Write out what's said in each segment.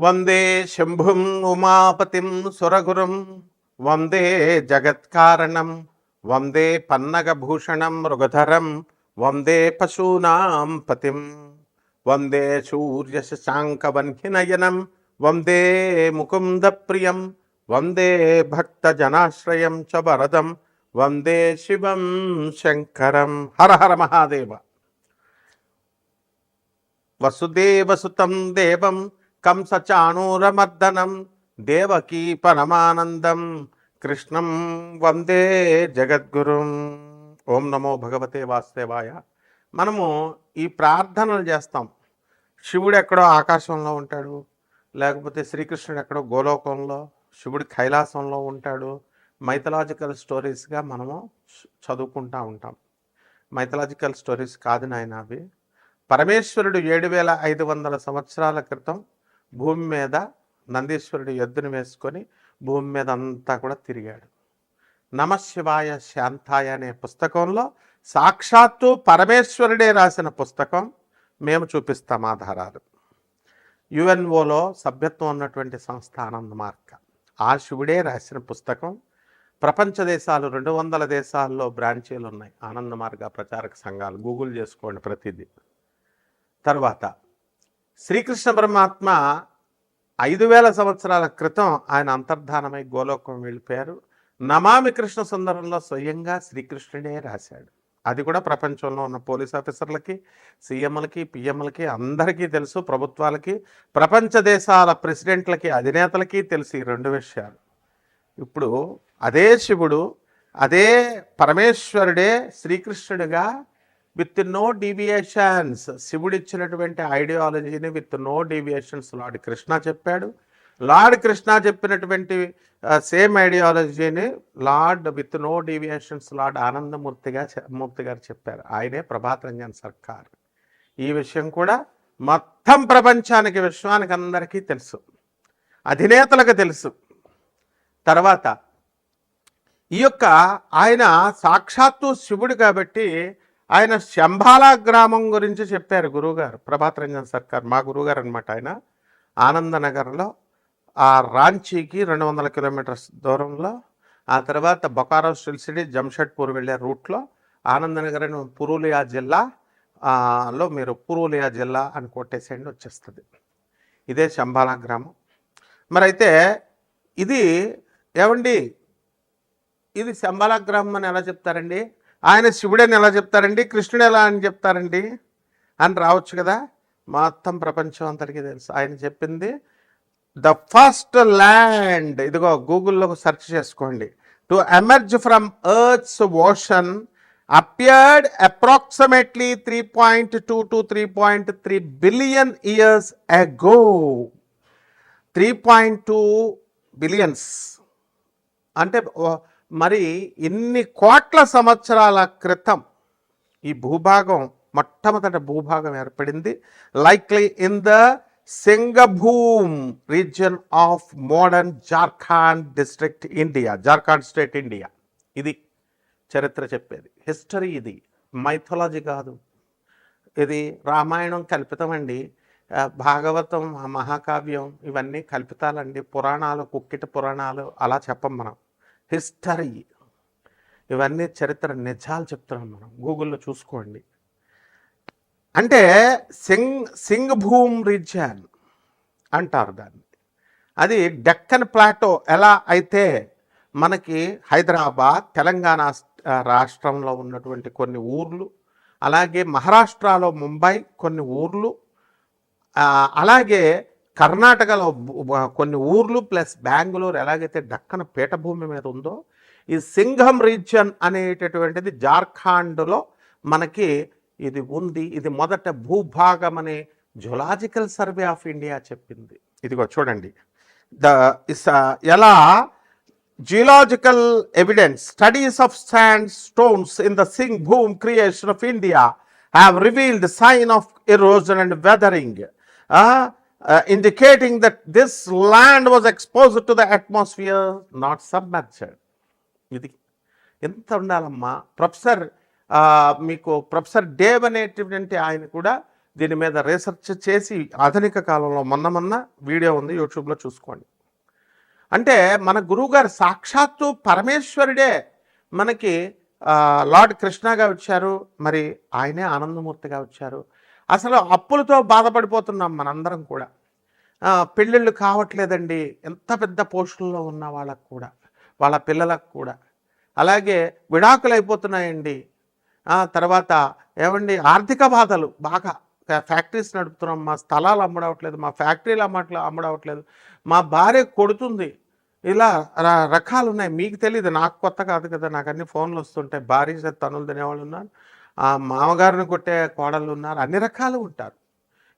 వందే శంభుం ఉమాపతిం సురగురుం వందే జగత్కారణం వందే పన్నగభూషణం మృగధరం వందే పశూనాం పతిం వందే సూర్యశశాంకవన్హినయనం వందే ముకుందప్రియం వందే భక్తజనాశ్రయం చ వరదం వందే శివం శంకరం. హర హర మహాదేవ. వసుదేవసుతం దేవం కంసచాణూరమర్దనం దేవకీ పరమానందం కృష్ణం వందే జగద్గురుం. ఓం నమో భగవతే వాసుదేవాయ. మనము ఈ ప్రార్థనలు చేస్తాం. శివుడు ఎక్కడో ఆకాశంలో ఉంటాడు, లేకపోతే శ్రీకృష్ణుడు ఎక్కడో గోలోకంలో, శివుడు కైలాసంలో ఉంటాడు. మైథలాజికల్ స్టోరీస్గా మనము చదువుకుంటూ ఉంటాం. మైథలాజికల్ స్టోరీస్ కాదు నాయన అవి. పరమేశ్వరుడు 7500 సంవత్సరాల క్రితం భూమి మీద నందీశ్వరుడు ఎద్దును వేసుకొని భూమి మీద అంతా కూడా తిరిగాడు. నమశివాయ శాంతాయ అనే పుస్తకంలో సాక్షాత్తు పరమేశ్వరుడే రాసిన పుస్తకం. మేము చూపిస్తాం ఆధారాలు. యుఎన్ఓలో సభ్యత్వం ఉన్నటువంటి సంస్థ ఆనంద మార్గ. ఆ శివుడే రాసిన పుస్తకం. ప్రపంచ దేశాలు 200 దేశాల్లో బ్రాంచీలు ఉన్నాయి ఆనంద మార్గ ప్రచారక సంఘాలు. గూగుల్ చేసుకోండి ప్రతిదీ. తర్వాత శ్రీకృష్ణ పరమాత్మ 5000 సంవత్సరాల క్రితం ఆయన అంతర్ధానమై గోలోకం వెళ్ళిపోయారు. నమామి కృష్ణ సుందరంలో స్వయంగా శ్రీకృష్ణుడే రాశాడు. అది కూడా ప్రపంచంలో ఉన్న పోలీస్ ఆఫీసర్లకి, సీఎంలకి, పిఎంలకి అందరికీ తెలుసు. ప్రభుత్వాలకి, ప్రపంచ దేశాల ప్రెసిడెంట్లకి, అధినేతలకి తెలుసు ఈ 2 విషయాలు. ఇప్పుడు అదే శివుడు, అదే పరమేశ్వరుడే శ్రీకృష్ణుడిగా విత్ నో డీవియేషన్స్ శివుడిచ్చినటువంటి ఐడియాలజీని with no deviations lord Krishna చెప్పాడు. లార్డ్ కృష్ణ చెప్పినటువంటి సేమ్ ఐడియాలజీని lord with no deviations lord Anandamurti garu చెప్పారు. ఆయనే ప్రభాత్ రంజన్ సర్కార్. ఈ విషయం కూడా మొత్తం ప్రపంచానికి, విశ్వానికి అందరికీ తెలుసు, అధినేతలకు తెలుసు. తర్వాత ఈ యొక్క ఆయన సాక్షాత్తు శివుడు కాబట్టి ఆయన శంబాలా గ్రామం గురించి చెప్పారు గురువుగారు. ప్రభాత్ రంజన్ సర్కార్ మా గురువుగారు అనమాట. ఆయన ఆనందనగర్లో ఆ రాంచీకి 200 కిలోమీటర్స్ దూరంలో, ఆ తర్వాత బొకారో సిటీ జంషెడ్పూర్ వెళ్ళే రూట్లో ఆనందనగర్ అని పురూలియా జిల్లాలో మీరు పురూలియా జిల్లా అని కొట్టేసేయండి వచ్చేస్తుంది. ఇదే శంబాలా గ్రామం. మరైతే ఇది ఏమండి, ఇది శంబాలా గ్రామం అని ఎలా చెప్తారండి? ఆయన శివుడని ఎలా చెప్తారండి? కృష్ణుడు ఎలా అని చెప్తారండి అని రావచ్చు కదా. మొత్తం ప్రపంచం అంతటికీ తెలుసు. ఆయన చెప్పింది ద ఫస్ట్ ల్యాండ్, ఇదిగో గూగుల్లో సెర్చ్ చేసుకోండి, to emerge from Earth's ocean appeared approximately 3.2 to 3.3 billion years ago. 3.2 billions అంటే మరి ఇన్ని కోట్ల సంవత్సరాల క్రితం ఈ భూభాగం, మొట్టమొదటి భూభాగం ఏర్పడింది. Likely in the Singhbhum region of modern Jharkhand district India, Jharkhand state India. ఇది చరిత్ర చెప్పేది, హిస్టరీ. ఇది మైథాలజీ కాదు. ఇది రామాయణం కల్పితమండి, భాగవతం, మహాకావ్యం ఇవన్నీ కల్పితాలండి, పురాణాలు, కుక్కిట పురాణాలు అలా చెప్పం మనం. హిస్టరీ ఇవన్నీ చరిత్ర నిజాలు చెప్తున్నాం మనం. గూగుల్లో చూసుకోండి. అంటే సింగభూమ్ రీజియన్ అంటారు దాన్ని. అది డెక్కన్ ప్లాటో ఎలా అయితే మనకి హైదరాబాద్, తెలంగాణ రాష్ట్రంలో ఉన్నటువంటి కొన్ని ఊర్లు, అలాగే మహారాష్ట్రలో ముంబై కొన్ని ఊర్లు, అలాగే కర్ణాటకలో కొన్ని ఊర్లు ప్లస్ బెంగళూరు ఎలాగైతే దక్కన పీఠభూమి మీద ఉందో, ఈ సింఘం రీజియన్ అనేటటువంటిది జార్ఖండ్లో మనకి ఇది ఉంది. ఇది మొదట భూభాగం అని జులాజికల్ సర్వే ఆఫ్ ఇండియా చెప్పింది. ఇదిగో చూడండి, ఎలా geological evidence, studies of sandstones in the Singhbhum creation of India have revealed sign of erosion and weathering, indicating that this land was exposed to the atmosphere, not submerged. ఇది ఎంత ఉండాలమ్మా. మీకు professor Dave అనేటువంటి ఆయన కూడా దీని మీద research చేసి ఆధునిక కాలంలో మొన్న వీడియో ఉంది, యూట్యూబ్లో చూసుకోండి. అంటే మన గురువుగారు సాక్షాత్తు పరమేశ్వరుడే మనకి లార్డ్ కృష్ణగా వచ్చారు, మరి ఆయనే ఆనందమూర్తిగా వచ్చారు. అసలు అప్పులతో బాధపడిపోతున్నాం మనందరం కూడా. పెళ్ళిళ్ళు కావట్లేదండి ఎంత పెద్ద పోస్టుల్లో ఉన్న వాళ్ళకు కూడా, వాళ్ళ పిల్లలకు కూడా. అలాగే విడాకులు అయిపోతున్నాయండి. తర్వాత ఏమండి ఆర్థిక బాధలు బాగా, ఫ్యాక్టరీస్ నడుపుతున్నాం, మా స్థలాలు అమ్ముడవట్లేదు, మా ఫ్యాక్టరీలు అమ్ముడవట్లేదు, మా భార్య కొడుతుంది. ఇలా రకాలు ఉన్నాయి. మీకు తెలియదు, నాకు కొత్త కాదు కదా, నాకు అన్ని ఫోన్లు వస్తుంటాయి. భార్య తనులు తినేవాళ్ళు ఉన్నారు, మామగారిని కొట్టే కోడళ్ళు ఉన్నారు, అన్ని రకాలు ఉంటారు.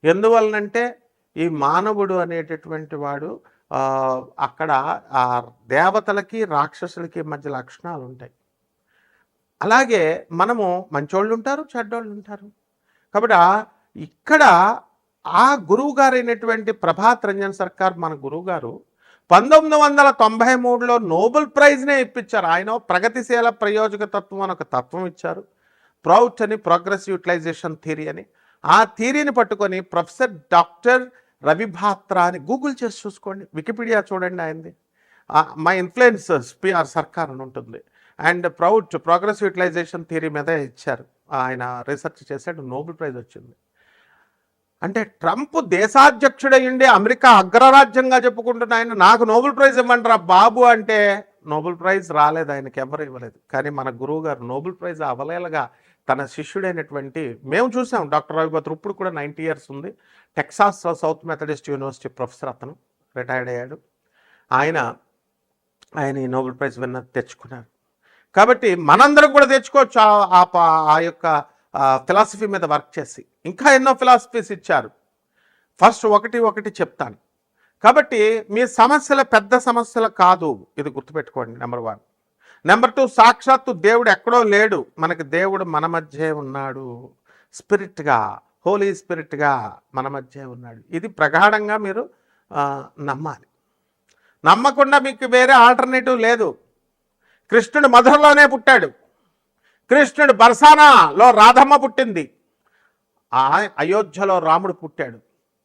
ఎందువలనంటే ఈ మానవుడు అనేటటువంటి వాడు అక్కడ దేవతలకి రాక్షసులకి మధ్య లక్షణాలు ఉంటాయి. అలాగే మనము మంచోళ్ళు ఉంటారు, చెడ్డోళ్ళు ఉంటారు. కాబట్టి ఇక్కడ ఆ గురువు గారైనటువంటి ప్రభాత్ రంజన్ సర్కార్ మన గురువుగారు 1993లో నోబెల్ ప్రైజ్నే ఇప్పించారు. ఆయన ప్రగతిశీల ప్రయోజక తత్వం అని ఒక తత్వం ఇచ్చారు. ప్రౌట్ అని, ప్రోగ్రెసివ్ యూటిలైజేషన్ థియరీ అని. ఆ థియరీని పట్టుకొని ప్రొఫెసర్ డాక్టర్ రవిభాత్రా అని గూగుల్ చేసి చూసుకోండి, వికీపీడియా చూడండి ఆయనది. మై ఇన్ఫ్లుయెన్సర్స్ పిఆర్ సర్కార్ అని ఉంటుంది. And PROUT progressive utilization theory మీద ఇచ్చారు. ఆయన రీసెర్చ్ చేశాడు, నోబెల్ ప్రైజ్ వచ్చింది. అంటే ట్రంప్ దేశాధ్యక్షుడయ్యండి, అమెరికా అగ్రరాజ్యంగా చెప్పుకుంటున్న ఆయన నాకు నోబెల్ ప్రైజ్ ఇవ్వండి రా బాబు అంటే నోబెల్ ప్రైజ్ రాలేదు, ఆయనకి ఎవరు ఇవ్వలేదు. కానీ మన గురువు గారు నోబెల్ ప్రైజ్ అవలేలగా తన శిష్యుడైనటువంటి, మేము చూసాం డాక్టర్ రవిభద్ర, ఇప్పుడు కూడా 90 years ఉంది. Texas south Methodist university professor, అతను రిటైర్డ్ అయ్యాడు. ఆయన ఈ నోబెల్ ప్రైజ్ విన్నర్ తెచ్చుకున్నారు. కాబట్టి మనందరం కూడా తెచ్చుకోవచ్చు ఆ యొక్క ఫిలాసఫీ మీద వర్క్ చేసి. ఇంకా ఎన్నో ఫిలాసఫీస్ ఇచ్చారు. ఫస్ట్ ఒకటి చెప్తాను. కాబట్టి మీ సమస్యల పెద్ద సమస్యలు కాదు, ఇది గుర్తుపెట్టుకోండి. నెంబర్ 1. నెంబర్ 2, సాక్షాత్తు దేవుడు ఎక్కడో లేడు, మనకి దేవుడు మన మధ్య ఉన్నాడు. స్పిరిట్గా, హోలీ స్పిరిట్గా మన మధ్య ఉన్నాడు. ఇది ప్రగాఢంగా మీరు నమ్మాలి. నమ్మకుండా మీకు వేరే ఆల్టర్నేటివ్ లేదు. కృష్ణుడు మధురలోనే పుట్టాడు, కృష్ణుడు బర్సానాలో రాధమ్మ పుట్టింది, అయోధ్యలో రాముడు పుట్టాడు.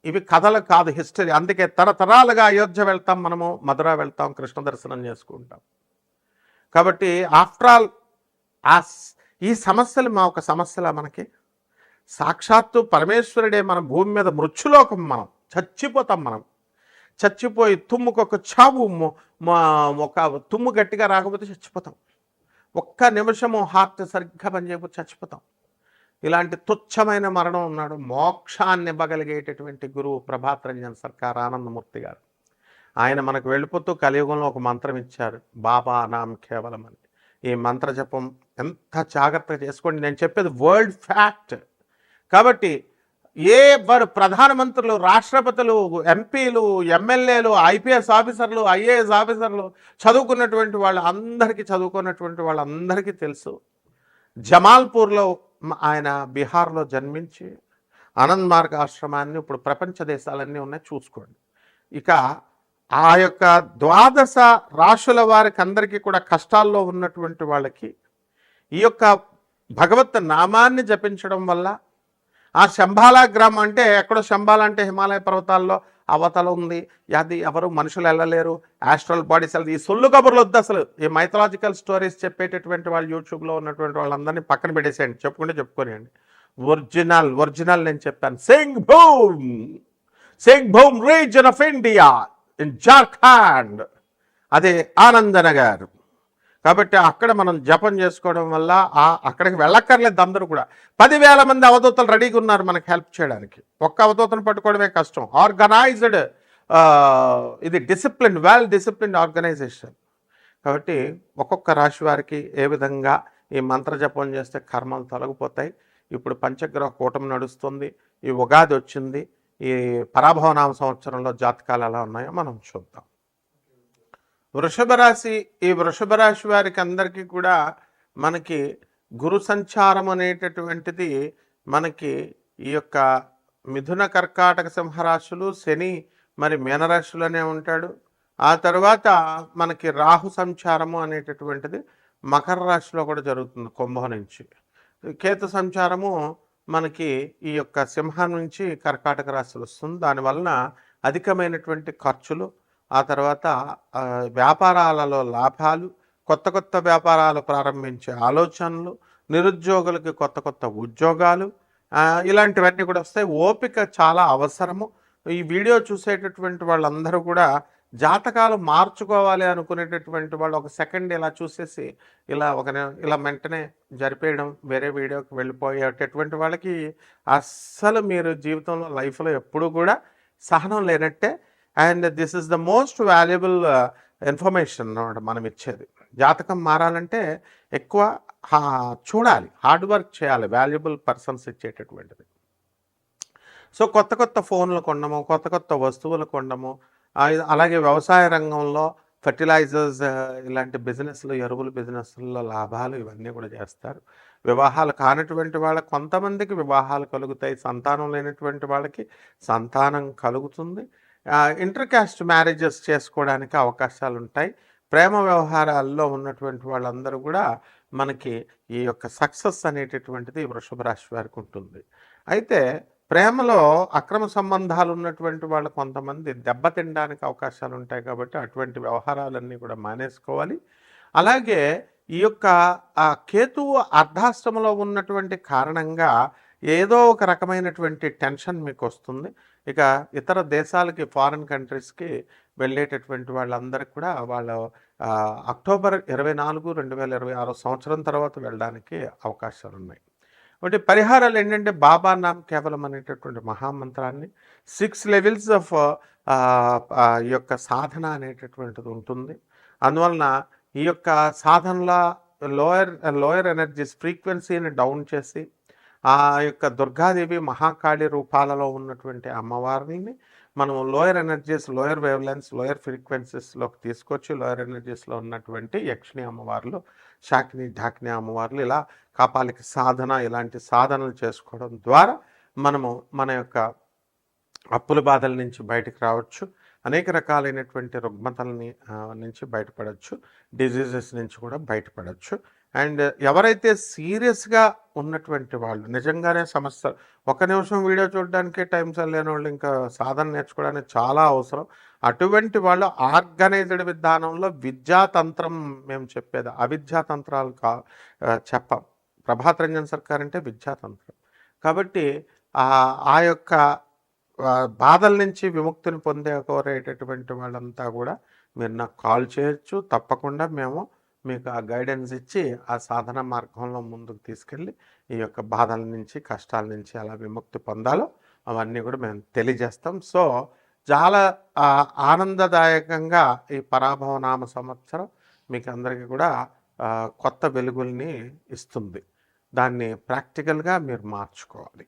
ఇవి కథలు కాదు, హిస్టరీ. అందుకే తరతరాలుగా అయోధ్య వెళ్తాం, మనము మధుర వెళ్తాం, కృష్ణ దర్శనం చేసుకుంటాం. కాబట్టి ఆఫ్టర్ ఆల్ ఈ సమస్యలు మా ఒక సమస్యలా మనకి? సాక్షాత్తు పరమేశ్వరుడే మన భూమి మీద మృత్యులోకం, మనం చచ్చిపోతాం. మనం చచ్చిపోయి తుమ్ముకొక చావు, ఒక తుమ్ము గట్టిగా రాకపోతే చచ్చిపోతాం. ఒక్క నిమిషము హార్ట్ సరిగ్గా పనిచేయకపోతే చచ్చిపోతాం. ఇలాంటి తుచ్చమైన మరణం ఉన్నాడు. మోక్షాన్ని ఇవ్వగలిగేటటువంటి గురువు ప్రభాత్ రంజన్ సర్కార్ ఆనందమూర్తి గారు. ఆయన మనకు వెళ్ళిపోతూ కలియుగంలో ఒక మంత్రం ఇచ్చారు, బాబా నామ్ కేవలం అని. ఈ మంత్ర జపం ఎంత జాగ్రత్తగా చేసుకోండి. నేను చెప్పేది వరల్డ్ ఫ్యాక్ట్. కాబట్టి వారు ప్రధానమంత్రులు, రాష్ట్రపతులు, ఎంపీలు, ఎమ్మెల్యేలు, ఐపీఎస్ ఆఫీసర్లు, ఐఏఎస్ ఆఫీసర్లు, చదువుకున్నటువంటి వాళ్ళందరికీ తెలుసు. జమాల్పూర్లో ఆయన బీహార్లో జన్మించి ఆనంద్ మార్గ్ ఆశ్రమాన్ని ఇప్పుడు ప్రపంచ దేశాలన్నీ ఉన్నాయి, చూసుకోండి. ఇక ఆ యొక్క 12 రాశుల వారికి అందరికీ కూడా కష్టాల్లో ఉన్నటువంటి వాళ్ళకి ఈ యొక్క భగవత్ నామాన్ని జపించడం వల్ల, ఆ శంబాలా గ్రామం అంటే ఎక్కడో, శంబాలా అంటే హిమాలయ పర్వతాల్లో అవతల ఉంది, అది ఎవరు మనుషులు వెళ్ళలేరు, ఆస్ట్రల్ బాడీస్ వెళ్ళదు. ఈ సొల్లు కబుర్లు వద్దు అసలు. ఈ మైథలాజికల్ స్టోరీస్ చెప్పేటటువంటి వాళ్ళు యూట్యూబ్లో ఉన్నటువంటి వాళ్ళందరినీ పక్కన పెట్టేసేయండి, చెప్పుకోనియండి. ఒరిజినల్ నేను చెప్పాను. Singh boom reason of India in Jharkhand, అదే ఆనందనగర్. కాబట్టి అక్కడ మనం జపం చేసుకోవడం వల్ల అక్కడికి వెళ్ళక్కర్లేదు. అందరూ కూడా 10,000 మంది అవధూతలు రెడీగా ఉన్నారు మనకు హెల్ప్ చేయడానికి. ఒక్క అవధూతను పట్టుకోవడమే కష్టం. ఆర్గనైజ్డ్, ఇది డిసిప్లిన్, వెల్ డిసిప్లిన్ ఆర్గనైజేషన్. కాబట్టి ఒక్కొక్క రాశి వారికి ఏ విధంగా ఈ మంత్ర జపం చేస్తే కర్మలు తొలగిపోతాయి. ఇప్పుడు పంచగ్రహ కూటమి నడుస్తుంది, ఈ ఉగాది వచ్చింది, ఈ పరాభవనామ సంవత్సరంలో జాతకాలు ఎలా ఉన్నాయో మనం చూద్దాం. వృషభ రాశి, ఈ వృషభ రాశి వారికి అందరికీ కూడా మనకి గురు సంచారం అనేటటువంటిది మనకి ఈ యొక్క మిథున, కర్కాటక, సింహరాశులు, శని మరి మీనరాశులనే ఉంటాడు. ఆ తర్వాత మనకి రాహు సంచారము అనేటటువంటిది మకర రాశిలో కూడా జరుగుతుంది, కుంభం నుంచి. కేతు సంచారము మనకి ఈ యొక్క సింహం నుంచి కర్కాటక రాశి వస్తుంది. దానివలన అధికమైనటువంటి ఖర్చులు, ఆ తర్వాత వ్యాపారాలలో లాభాలు, కొత్త కొత్త వ్యాపారాలు ప్రారంభించే ఆలోచనలు, నిరుద్యోగులకి కొత్త కొత్త ఉద్యోగాలు, ఇలాంటివన్నీ కూడా వస్తాయి. ఓపిక చాలా అవసరము. ఈ వీడియో చూసేటటువంటి వాళ్ళందరూ కూడా జాతకాలు మార్చుకోవాలి అనుకునేటటువంటి వాళ్ళు ఒక సెకండ్ ఇలా చూసేసి ఇలా వెంటనే జరిపేయడం, వేరే వీడియోకి వెళ్ళిపోయేటటువంటి వాళ్ళకి అస్సలు మీరు జీవితంలో లైఫ్లో ఎప్పుడూ కూడా సహనం లేనట్టే. And this is the most valuable information అన్నమాట మనం ఇచ్చేది. జాతకం మారాలంటే ఎక్కువ చూడాలి, హార్డ్ వర్క్ చేయాలి, వాల్యుబుల్ పర్సన్స్ ఇచ్చేటటువంటిది. సో కొత్త కొత్త ఫోన్లు కొనడము, కొత్త కొత్త వస్తువులు కొనడము, అలాగే వ్యవసాయ రంగంలో ఫెర్టిలైజర్స్ ఇలాంటి బిజినెస్లు, ఎరువుల బిజినెస్లో లాభాలు ఇవన్నీ కూడా చేస్తారు. వివాహాలు కానటువంటి వాళ్ళకి కొంతమందికి వివాహాలు కలుగుతాయి. సంతానం లేనటువంటి వాళ్ళకి సంతానం కలుగుతుంది. ఇంటర్ కాస్ట్ మ్యారేజెస్ చేసుకోవడానికి అవకాశాలు ఉంటాయి. ప్రేమ వ్యవహారాల్లో ఉన్నటువంటి వాళ్ళందరూ కూడా మనకి ఈ యొక్క సక్సెస్ అనేటటువంటిది వృషభ రాశి వారికి ఉంటుంది. అయితే ప్రేమలో అక్రమ సంబంధాలు ఉన్నటువంటి వాళ్ళు కొంతమంది దెబ్బతినడానికి అవకాశాలు ఉంటాయి. కాబట్టి అటువంటి వ్యవహారాలన్నీ కూడా మానేసుకోవాలి. అలాగే ఈ యొక్క కేతువు అర్ధాష్టమంలో ఉన్నటువంటి కారణంగా ఏదో ఒక రకమైనటువంటి టెన్షన్ మీకు వస్తుంది. ఇక ఇతర దేశాలకి, ఫారిన్ కంట్రీస్కి వెళ్ళేటటువంటి వాళ్ళందరికీ కూడా వాళ్ళు అక్టోబర్ 24, 2026 సంవత్సరం తర్వాత వెళ్ళడానికి అవకాశాలు ఉన్నాయి. అంటే పరిహారాలు ఏంటంటే బాబా నామ్ కేవలం అనేటటువంటి మహామంత్రాన్ని 6 లెవెల్స్ ఆఫ్ ఈ యొక్క సాధన అనేటటువంటిది ఉంటుంది. అందువలన ఈ యొక్క సాధనలో లోయర్ ఎనర్జీస్ ఫ్రీక్వెన్సీని డౌన్ చేసి ఆ యొక్క దుర్గాదేవి, మహాకాళి రూపాలలో ఉన్నటువంటి అమ్మవారిని మనం lower energies, lower wavelengths, lower ఫ్రీక్వెన్సీస్లోకి తీసుకొచ్చి లోయర్ ఎనర్జీస్లో ఉన్నటువంటి యక్షిణి అమ్మవార్లు, శాకిని, ఢాకిని అమ్మవార్లు, ఇలా కాపాలిక సాధన, ఇలాంటి సాధనలు చేసుకోవడం ద్వారా మనము మన యొక్క అప్పుల బాధల నుంచి బయటకు రావచ్చు. అనేక రకాలైనటువంటి రుగ్మతలని నుంచి బయటపడవచ్చు. డిజీజెస్ నుంచి కూడా బయటపడవచ్చు. అండ్ ఎవరైతే సీరియస్గా ఉన్నటువంటి వాళ్ళు, నిజంగానే సమస్యలు, ఒక నిమిషం వీడియో చూడడానికే టైం సరిలేని వాళ్ళు ఇంకా సాధన నేర్చుకోవడానికి చాలా అవసరం. అటువంటి వాళ్ళు ఆర్గనైజ్డ్ విధానంలో విద్యాతంత్రం మేము చెప్పేది, అవిద్యాతంత్రాలు చెప్పం. ప్రభాత్ రంజన్ సర్కార్ అంటే విద్యాతంత్రం. కాబట్టి ఆ యొక్క బాధల నుంచి విముక్తిని కోరేటటువంటి వాళ్ళంతా కూడా మీరు నాకు కాల్ చేయొచ్చు. తప్పకుండా మేము మీకు ఆ గైడెన్స్ ఇచ్చి ఆ సాధన మార్గంలో ముందుకు తీసుకెళ్ళి ఈ యొక్క బాధల నుంచి, కష్టాల నుంచి ఎలా విముక్తి పొందాలో అవన్నీ కూడా మేము తెలియజేస్తాం. సో చాలా ఆనందదాయకంగా ఈ పరాభవ నామ సంవత్సరం మీకు అందరికీ కూడా కొత్త వెలుగుల్ని ఇస్తుంది. దాన్ని ప్రాక్టికల్గా మీరు మార్చుకోవాలి.